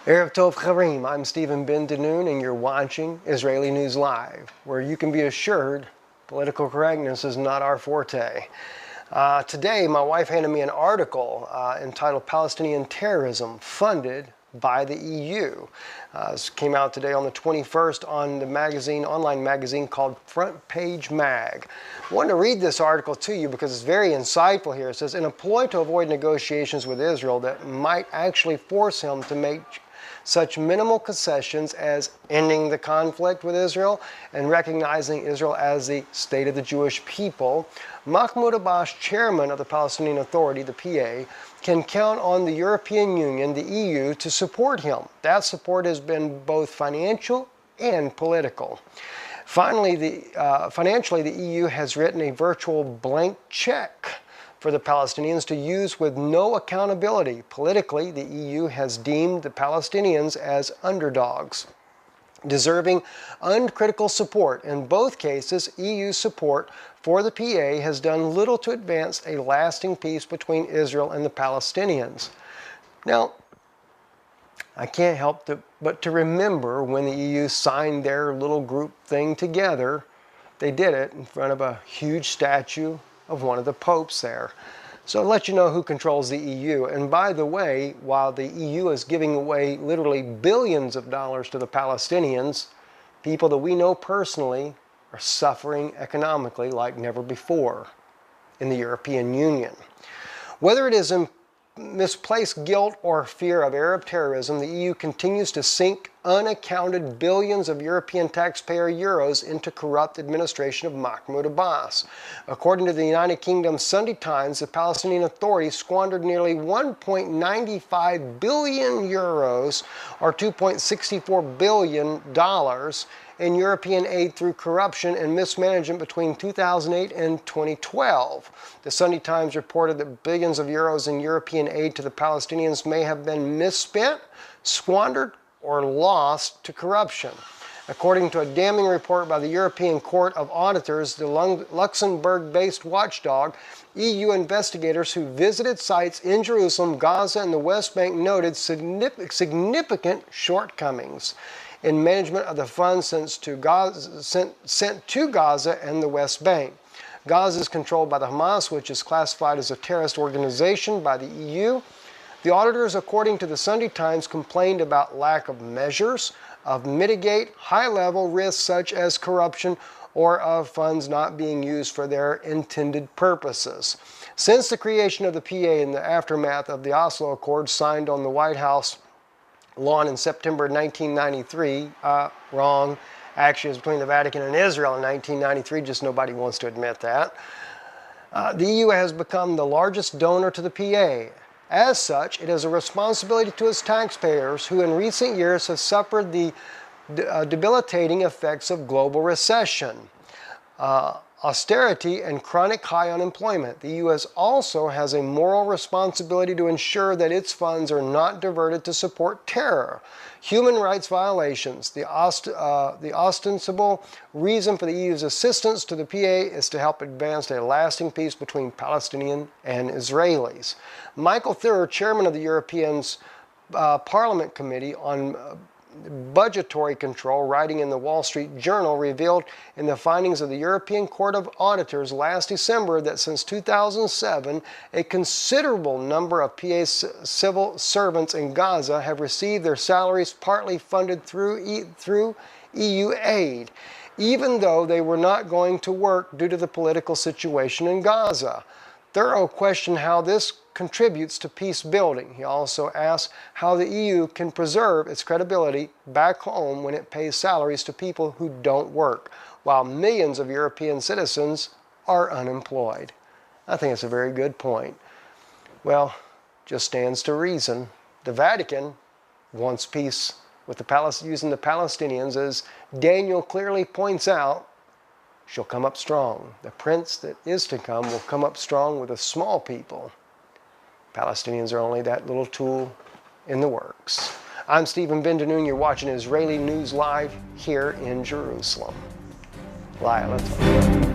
Erev Tov Charim, I'm Stephen Ben Danoon and you're watching Israeli News Live, where you can be assured political correctness is not our forte. Today, my wife handed me an article entitled Palestinian Terrorism Funded by the EU. This came out today on the 21st on the online magazine called Front Page Mag. I wanted to read this article to you because it's very insightful here. It says, in a ploy to avoid negotiations with Israel that might actually force him to make such minimal concessions as ending the conflict with Israel and recognizing Israel as the state of the Jewish people, Mahmoud Abbas, chairman of the Palestinian Authority, the PA, can count on the European Union, the EU, to support him. That support has been both financial and political. Finally, financially, the EU has written a virtual blank check for the Palestinians to use with no accountability. Politically, the EU has deemed the Palestinians as underdogs, deserving uncritical support. In both cases, EU support for the PA has done little to advance a lasting peace between Israel and the Palestinians. Now, I can't help but to remember when the EU signed their little group thing together. They did it in front of a huge statue of one of the popes there. So I'll let you know who controls the EU. And by the way, while the EU is giving away literally billions of dollars to the Palestinians, people that we know personally are suffering economically like never before in the European Union. Whether it is in misplaced guilt or fear of Arab terrorism, the EU continues to sink unaccounted billions of European taxpayer euros into corrupt administration of Mahmoud Abbas. According to the United Kingdom's Sunday Times, the Palestinian Authority squandered nearly 1.95 billion euros, or $2.64 billion, in European aid through corruption and mismanagement between 2008 and 2012. The Sunday Times reported that billions of euros in European aid to the Palestinians may have been misspent, squandered, or lost to corruption. According to a damning report by the European Court of Auditors, the Luxembourg-based watchdog, EU investigators who visited sites in Jerusalem, Gaza, and the West Bank noted significant shortcomings in management of the funds sent to Gaza and the West Bank. Gaza is controlled by the Hamas, which is classified as a terrorist organization by the EU. The auditors, according to the Sunday Times, complained about lack of measures of mitigate high-level risks such as corruption or of funds not being used for their intended purposes. Since the creation of the PA in the aftermath of the Oslo Accords signed on the White House lawn in September 1993, wrong. Actually, it was between the Vatican and Israel in 1993, just nobody wants to admit that. The EU has become the largest donor to the PA. As such, it has a responsibility to its taxpayers who in recent years have suffered the debilitating effects of global recession, austerity, and chronic high unemployment. The EU also has a moral responsibility to ensure that its funds are not diverted to support terror, human rights violations. The ostensible reason for the EU's assistance to the PA is to help advance a lasting peace between Palestinians and Israelis. Michael Thur, chairman of the European Parliament Committee on Budgetary Control, writing in the Wall Street Journal, revealed in the findings of the European Court of Auditors last December that since 2007, a considerable number of PA's civil servants in Gaza have received their salaries partly funded through EU aid, even though they were not going to work due to the political situation in Gaza. Thorough questioned how this contributes to peace building. He also asked how the EU can preserve its credibility back home when it pays salaries to people who don't work, while millions of European citizens are unemployed. I think it's a very good point. Well, just stands to reason. The Vatican wants peace with using the Palestinians, as Daniel clearly points out. She'll come up strong. The prince that is to come will come up strong with a small people. Palestinians are only that little tool in the works. I'm Stephen Ben Danoon. You're watching Israeli News Live here in Jerusalem. Lila, let's